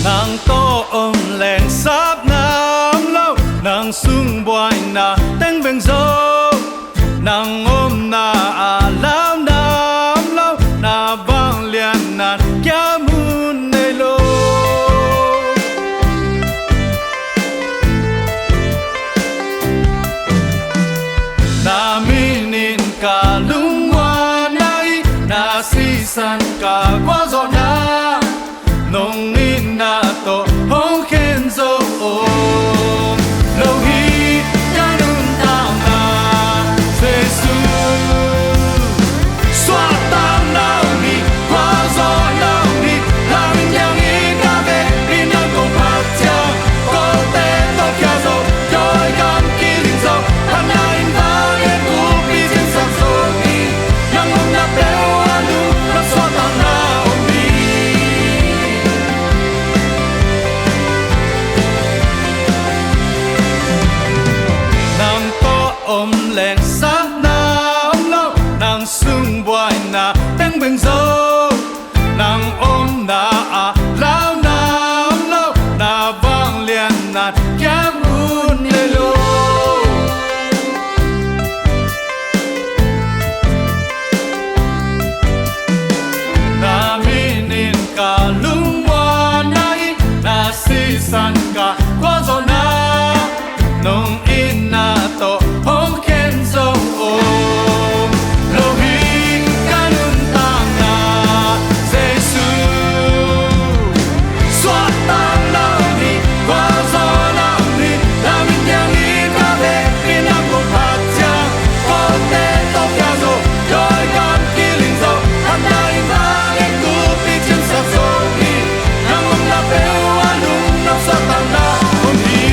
nàng to ôm lẹn sáp nam lâu nàng sung boy na tên bên dâu nàng ôm na lao nam lâu na vang liền na kia mun nơi lô na minin cả lung hoa nay na si san cả qua gió na nông in na to hong khen dâu ôm lâu hi ca nun ta na Giêsu xóa tan nào ni qua gió nào ni làm nhang in na về in na cùng hát cha có thể to kia dâu rồi gan kia linh dâu hắn na in ta nghe cú bi trên sông sâu ni yang ông na bèo anu nó xóa tan nào ni nàng to ôm lẹn sát nam lâu nàng sung boy na tên bên dâu nàng ôm na lao nam lâu na vang liền na kia mun lê lô na minin cả lung hoa nay na si san cả qua gió na nông in na to hong khen dâu ôm lâu hi ca nun ta na Giêsu xóa tan nào ni qua gió nào ni làm nhang in na về in na cùng hát cha có thể to kia dâu rồi gan kia linh dâu hắn na in ta nghe cú bi trên sông sâu ni yang ông na bèo anu nó xóa tan nào ni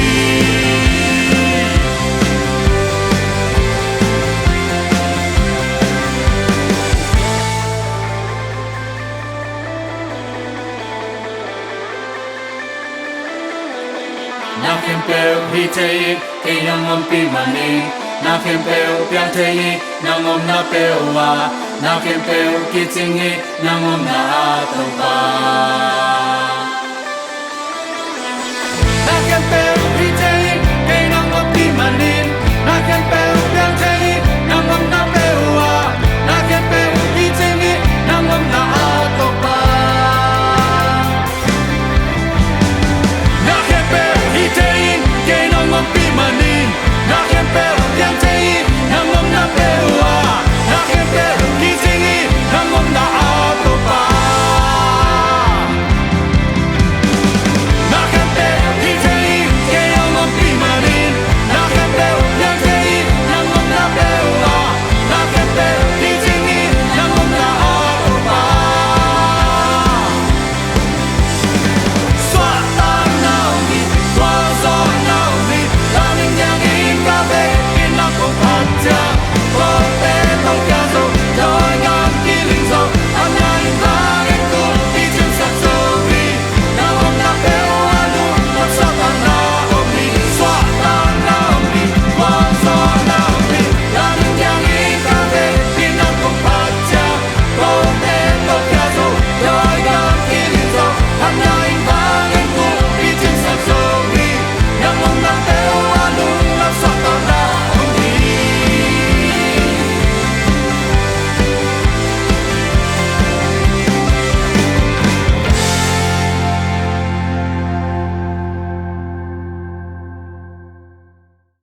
na khem peo hi te ke yang om pi mani na khem peo pian te na ngom na peo wa na khem peo ki ting na ngom na to pa